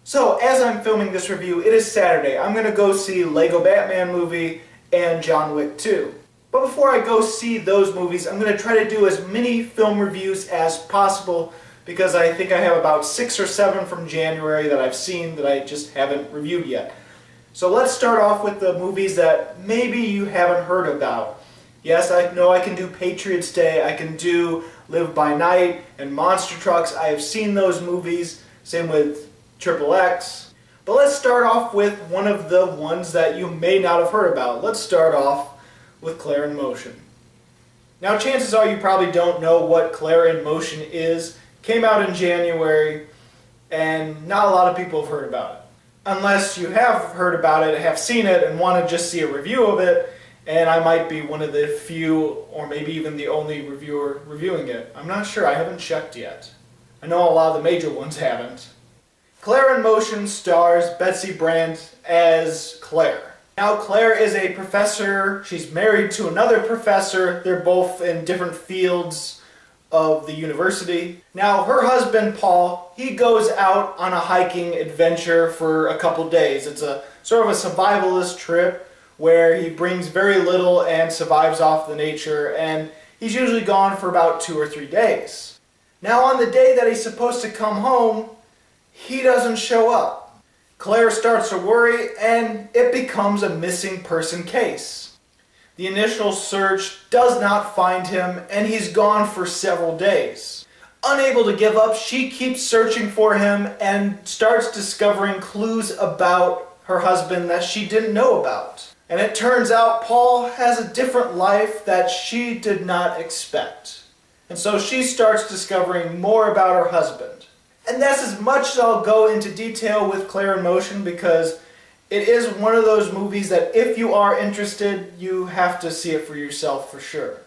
So, as I'm filming this review, it is Saturday. I'm going to go see Lego Batman movie and John Wick 2. But before I go see those movies, I'm going to try to do as many film reviews as possible because I think I have about 6 or 7 from January that I've seen that I just haven't reviewed yet. So let's start off with the movies that maybe you haven't heard about. Yes, I know I can do Patriots Day, I can do Live by Night and Monster Trucks. I have seen those movies, same with XXX. But let's start off with one of the ones that you may not have heard about. Let's start off with Claire in Motion. Now chances are you probably don't know what Claire in Motion is. Came out in January and not a lot of people have heard about it. Unless you have heard about it, have seen it, and want to just see a review of it, and I might be one of the few or maybe even the only reviewer reviewing it. I'm not sure, I haven't checked yet. I know a lot of the major ones haven't. Claire in Motion stars Betsy Brandt as Claire. Now Claire is a professor, she's married to another professor, they're both in different fields of the university. Now her husband Paul, he goes out on a hiking adventure for a couple days. It's a sort of a survivalist trip where he brings very little and survives off the nature, and he's usually gone for about 2 or 3 days. Now on the day that he's supposed to come home, he doesn't show up. Claire starts to worry and it becomes a missing person case. The initial search does not find him and he's gone for several days. Unable to give up, she keeps searching for him and starts discovering clues about her husband that she didn't know about. And it turns out Paul has a different life that she did not expect. And so she starts discovering more about her husband. And that's as much as I'll go into detail with Claire in Motion because it is one of those movies that if you are interested, you have to see it for yourself for sure.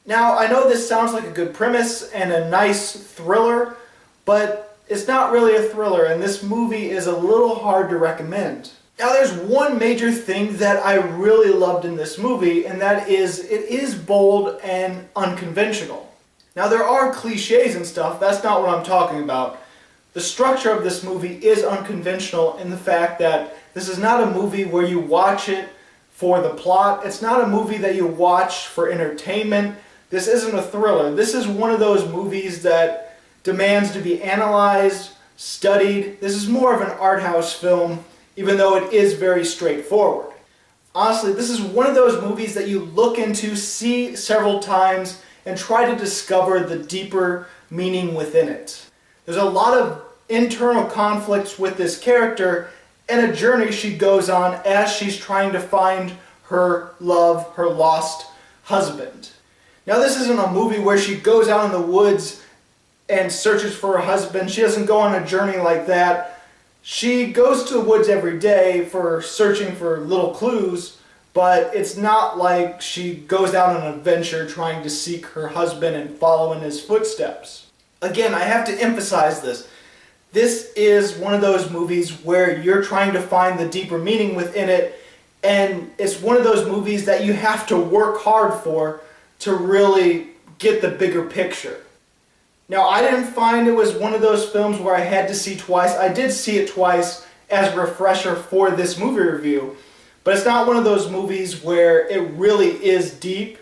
Now, I know this sounds like a good premise and a nice thriller, but it's not really a thriller, and this movie is a little hard to recommend. Now, there's one major thing that I really loved in this movie, and that is it is bold and unconventional. Now, there are cliches and stuff, that's not what I'm talking about. The structure of this movie is unconventional in the fact that this is not a movie where you watch it for the plot. It's not a movie that you watch for entertainment. This isn't a thriller. This is one of those movies that demands to be analyzed, studied. This is more of an art house film, even though it is very straightforward. Honestly, this is one of those movies that you look into, see several times, and try to discover the deeper meaning within it. There's a lot of internal conflicts with this character and a journey she goes on as she's trying to find her love, her lost husband. Now this isn't a movie where she goes out in the woods and searches for her husband. She doesn't go on a journey like that. She goes to the woods every day for searching for little clues, but it's not like she goes out on an adventure trying to seek her husband and follow in his footsteps. Again, I have to emphasize this. This is one of those movies where you're trying to find the deeper meaning within it, and it's one of those movies that you have to work hard for to really get the bigger picture. Now, I didn't find it was one of those films where I had to see twice. I did see it twice as a refresher for this movie review, but it's not one of those movies where it really is deep.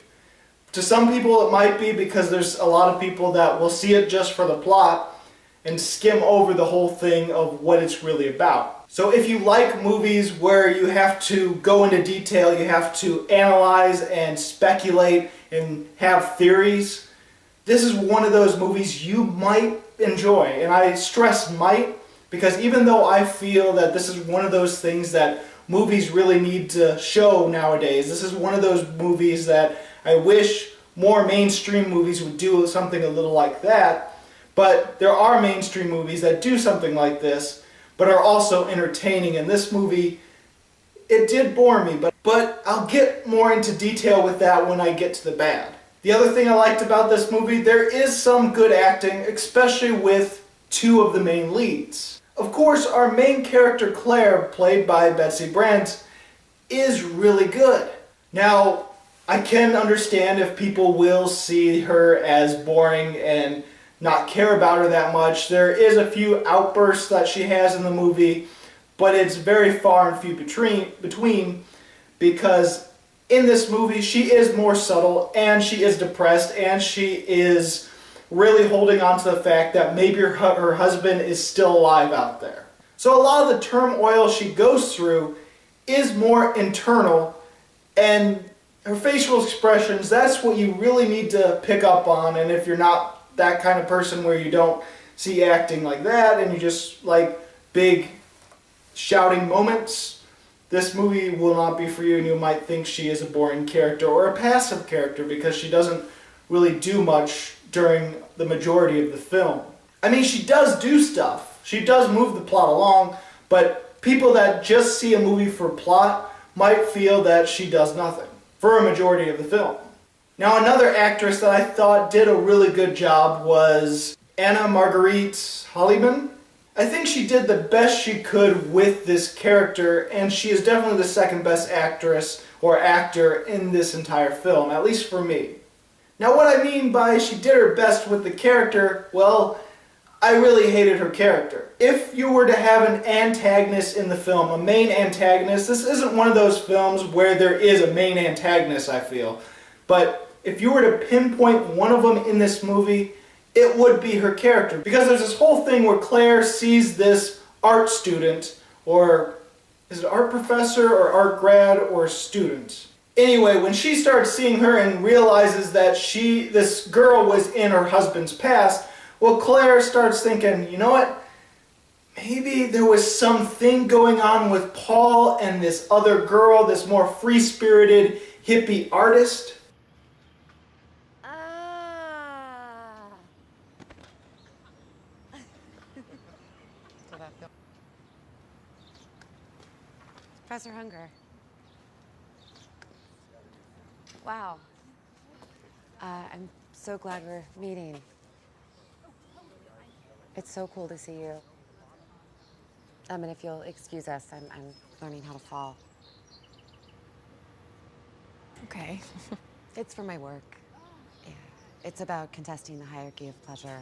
To some people it might be because there's a lot of people that will see it just for the plot and skim over the whole thing of what it's really about. So if you like movies where you have to go into detail, you have to analyze and speculate and have theories, this is one of those movies you might enjoy. And I stress might because even though I feel that this is one of those things that movies really need to show nowadays, this is one of those movies that I wish more mainstream movies would do something a little like that, but there are mainstream movies that do something like this, but are also entertaining, and this movie, it did bore me, but I'll get more into detail with that when I get to the bad. The other thing I liked about this movie, there is some good acting, especially with 2 of the main leads. Of course, our main character Claire, played by Betsy Brandt, is really good. Now, I can understand if people will see her as boring and not care about her that much. There is a few outbursts that she has in the movie, but it's very far and few between because in this movie she is more subtle and she is depressed and she is really holding on to the fact that maybe her husband is still alive out there. So a lot of the turmoil she goes through is more internal, and her facial expressions, that's what you really need to pick up on. And if you're not that kind of person where you don't see acting like that and you just like big shouting moments, this movie will not be for you, and you might think she is a boring character or a passive character because she doesn't really do much during the majority of the film. I mean, she does do stuff. She does move the plot along, but people that just see a movie for plot might feel that she does nothing for a majority of the film. Now, another actress that I thought did a really good job was Anna Marguerite Holyman. I think she did the best she could with this character, and she is definitely the second best actress or actor in this entire film, at least for me. Now, what I mean by she did her best with the character, well, I really hated her character. If you were to have an antagonist in the film, a main antagonist, this isn't one of those films where there is a main antagonist, I feel. But if you were to pinpoint one of them in this movie, it would be her character. Because there's this whole thing where Claire sees this art student, or is it art professor or art grad or student? Anyway, when she starts seeing her and realizes that this girl was in her husband's past, well, Claire starts thinking, you know what? Maybe there was something going on with Paul and this other girl, this more free-spirited hippie artist. Professor Hunger. Wow. I'm so glad we're meeting. It's so cool to see you. And if you'll excuse us, I'm learning how to fall. Okay. It's for my work. Yeah. It's about contesting the hierarchy of pleasure.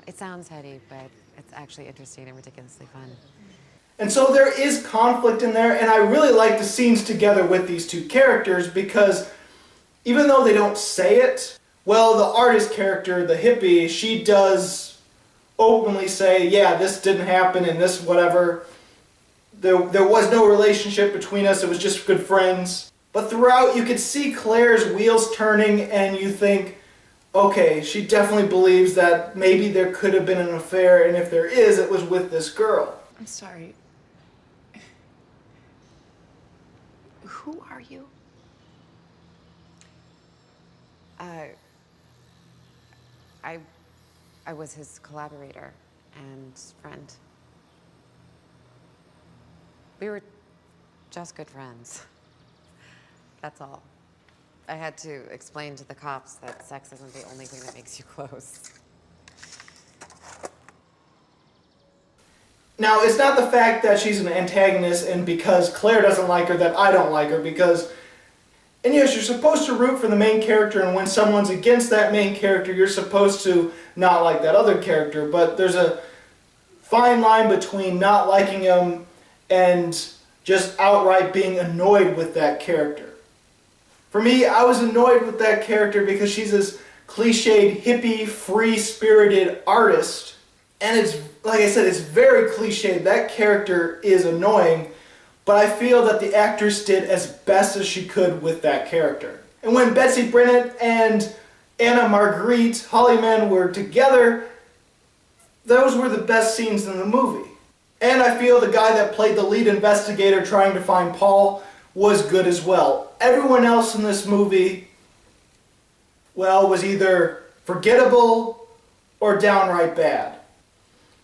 It sounds heady, but it's actually interesting and ridiculously fun. And so there is conflict in there, and I really like the scenes together with these two characters because even though they don't say it, well, the artist character, the hippie, she does openly say, yeah, this didn't happen and this whatever. There was no relationship between us, it was just good friends. But throughout you could see Claire's wheels turning and you think, okay, she definitely believes that maybe there could have been an affair, and if there is, it was with this girl. I'm sorry. Who are you? I was his collaborator and friend. We were just good friends. That's all. I had to explain to the cops that sex isn't the only thing that makes you close. Now, it's not the fact that she's an antagonist and because Claire doesn't like her that I don't like her, because, and yes, you're supposed to root for the main character, and when someone's against that main character, you're supposed to not like that other character, but there's a fine line between not liking him and just outright being annoyed with that character. For me, I was annoyed with that character because she's this cliched, hippie, free-spirited artist, and it's, like I said, it's very cliched. That character is annoying, but I feel that the actress did as best as she could with that character. And when Betsy Bennett and Anna Marguerite Holyman were together, those were the best scenes in the movie. And I feel the guy that played the lead investigator trying to find Paul was good as well. Everyone else in this movie, well, was either forgettable or downright bad.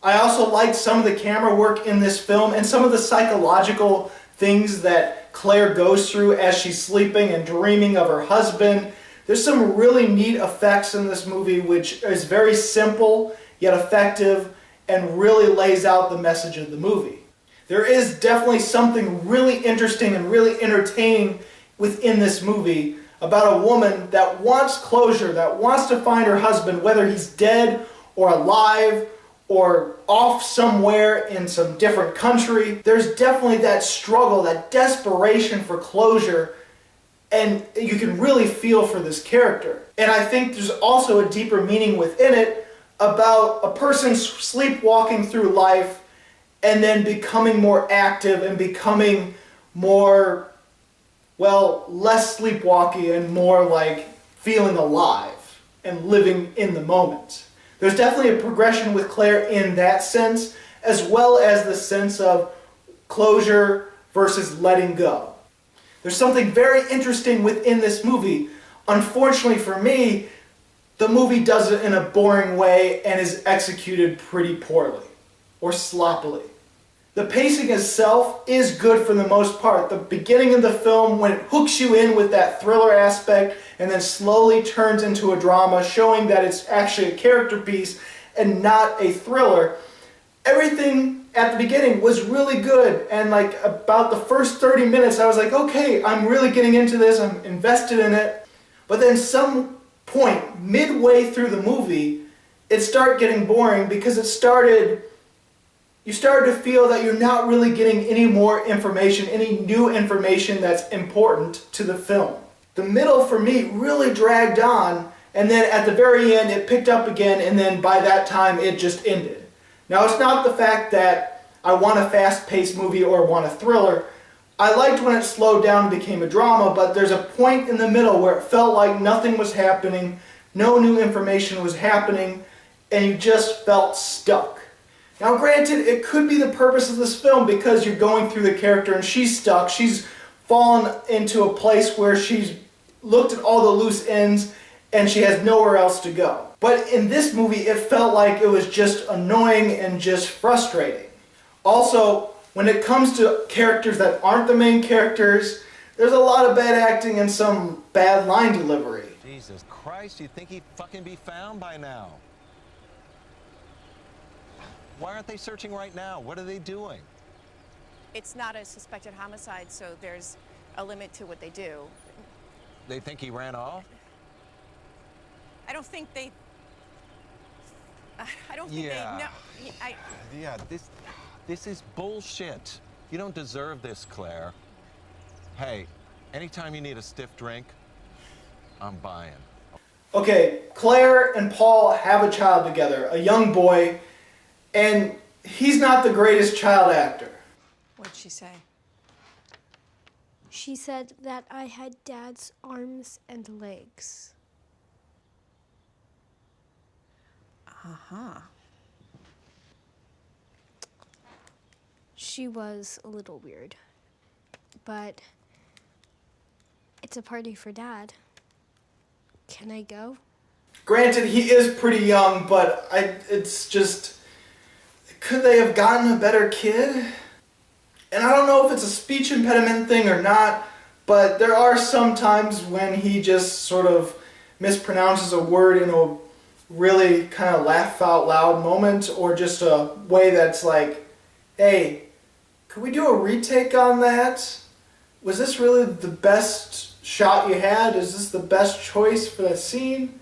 I also liked some of the camera work in this film and some of the psychological things that Claire goes through as she's sleeping and dreaming of her husband. There's some really neat effects in this movie which is very simple yet effective and really lays out the message of the movie. There is definitely something really interesting and really entertaining within this movie. about a woman that wants closure, that wants to find her husband, whether he's dead or alive or off somewhere in some different country. There's definitely that struggle, that desperation for closure, and you can really feel for this character. And I think there's also a deeper meaning within it about a person sleepwalking through life and then becoming more active and becoming more, well, less sleepwalky and more like feeling alive and living in the moment. There's definitely a progression with Claire in that sense, as well as the sense of closure versus letting go. There's something very interesting within this movie. Unfortunately for me, the movie does it in a boring way and is executed pretty poorly or sloppily. The pacing itself is good for the most part. The beginning of the film, when it hooks you in with that thriller aspect and then slowly turns into a drama, showing that it's actually a character piece and not a thriller, everything at the beginning was really good. And like about the first 30 minutes, I was like, okay, I'm really getting into this, I'm invested in it. But then some point, midway through the movie, it started getting boring because you started to feel that you're not really getting any more information, any new information that's important to the film. The middle, for me, really dragged on, and then at the very end, it picked up again, and then by that time, it just ended. Now, it's not the fact that I want a fast-paced movie or want a thriller. I liked when it slowed down and became a drama, but there's a point in the middle where it felt like nothing was happening, no new information was happening, and you just felt stuck. Now granted, it could be the purpose of this film because you're going through the character and she's stuck. She's fallen into a place where she's looked at all the loose ends and she has nowhere else to go. But in this movie, it felt like it was just annoying and just frustrating. Also, when it comes to characters that aren't the main characters, there's a lot of bad acting and some bad line delivery. Jesus Christ, you'd think he'd fucking be found by now. Why aren't they searching right now? What are they doing? It's not a suspected homicide, so there's a limit to what they do. They think he ran off? I don't think they... I don't think they... No, Yeah, this is bullshit. You don't deserve this, Claire. Hey, anytime you need a stiff drink, I'm buying. Okay, Claire and Paul have a child together, a young boy, and he's not the greatest child actor. What'd she say? She said that I had Dad's arms and legs. Uh-huh. She was a little weird, but it's a party for Dad. Can I go? Granted, he is pretty young, but it's just... Could they have gotten a better kid? And I don't know if it's a speech impediment thing or not, but there are some times when he just sort of mispronounces a word in a really kind of laugh out loud moment, or just a way that's like, hey, could we do a retake on that? Was this really the best shot you had? Is this the best choice for that scene?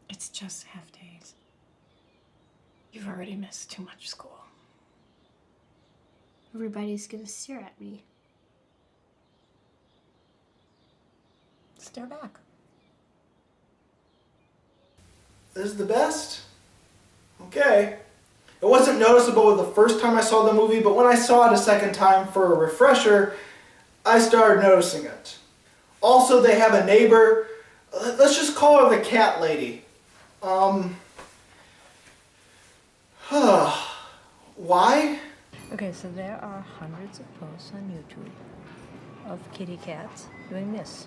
It's just half days. You've already missed too much school. Everybody's gonna stare at me. Stare back. This is the best? Okay. It wasn't noticeable the first time I saw the movie, but when I saw it a second time for a refresher, I started noticing it. Also, they have a neighbor. Let's just call her the cat lady. Why? Okay, so there are hundreds of posts on YouTube of kitty cats doing this.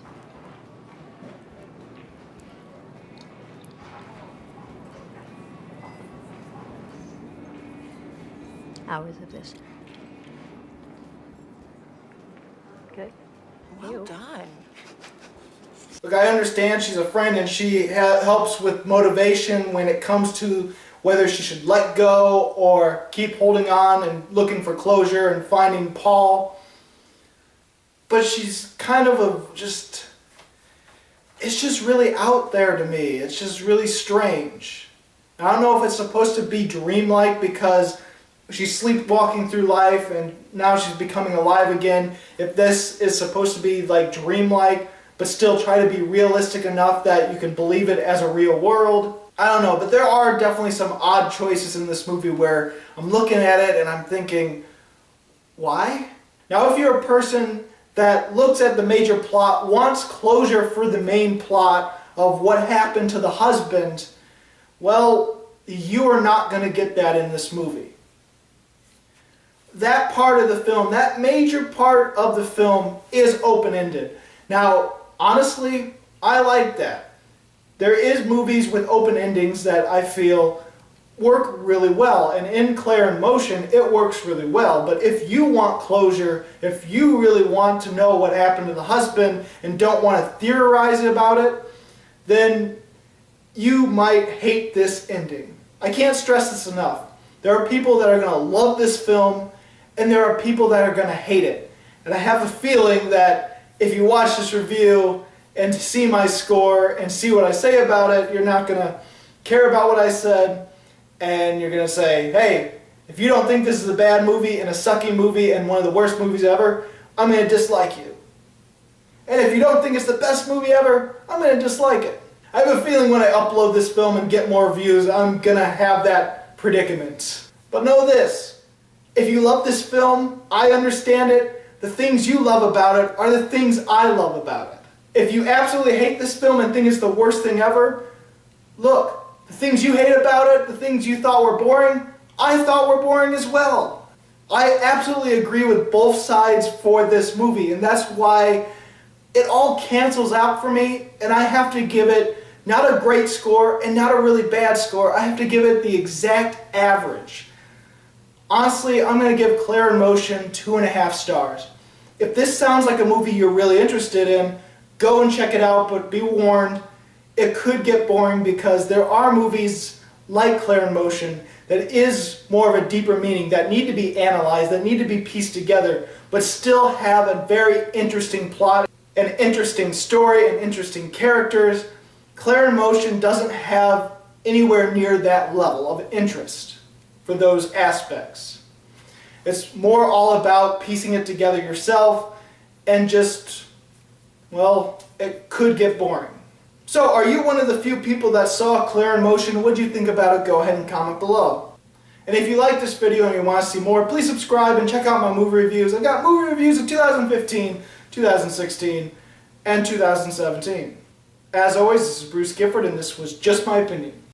Hours of this. Good. Well done. Look, I understand she's a friend and she helps with motivation when it comes to whether she should let go or keep holding on and looking for closure and finding Paul. But she's kind of it's just really out there to me. It's just really strange. I don't know if it's supposed to be dreamlike because she's sleepwalking through life and now she's becoming alive again. If this is supposed to be like dreamlike, but still try to be realistic enough that you can believe it as a real world. I don't know, but there are definitely some odd choices in this movie where I'm looking at it and I'm thinking, why? Now, if you're a person that looks at the major plot, wants closure for the main plot of what happened to the husband, well, you are not going to get that in this movie. That part of the film, that major part of the film is open-ended. Now, honestly, I like that. There is movies with open endings that I feel work really well, and in Claire in Motion, it works really well. But if you want closure, if you really want to know what happened to the husband and don't want to theorize about it, then you might hate this ending. I can't stress this enough. There are people that are going to love this film, and there are people that are going to hate it. And I have a feeling that if you watch this review and see my score and see what I say about it, you're not going to care about what I said, and you're going to say, hey, if you don't think this is a bad movie and a sucky movie and one of the worst movies ever, I'm going to dislike you. And if you don't think it's the best movie ever, I'm going to dislike it. I have a feeling when I upload this film and get more views, I'm going to have that predicament. But know this, if you love this film, I understand it. The things you love about it are the things I love about it. If you absolutely hate this film and think it's the worst thing ever, look, the things you hate about it, the things you thought were boring, I thought were boring as well. I absolutely agree with both sides for this movie, and that's why it all cancels out for me, and I have to give it not a great score and not a really bad score. I have to give it the exact average. Honestly, I'm going to give Claire in Motion 2.5 stars. If this sounds like a movie you're really interested in, go and check it out, but be warned, it could get boring because there are movies like Claire in Motion that is more of a deeper meaning, that need to be analyzed, that need to be pieced together, but still have a very interesting plot, an interesting story, and interesting characters. Claire in Motion doesn't have anywhere near that level of interest for those aspects. It's more all about piecing it together yourself and just, well, it could get boring. So, are you one of the few people that saw Claire in Motion? What did you think about it? Go ahead and comment below. And if you like this video and you want to see more, please subscribe and check out my movie reviews. I've got movie reviews of 2015, 2016, and 2017. As always, this is Bruce Gifford, and this was Just My Opinion.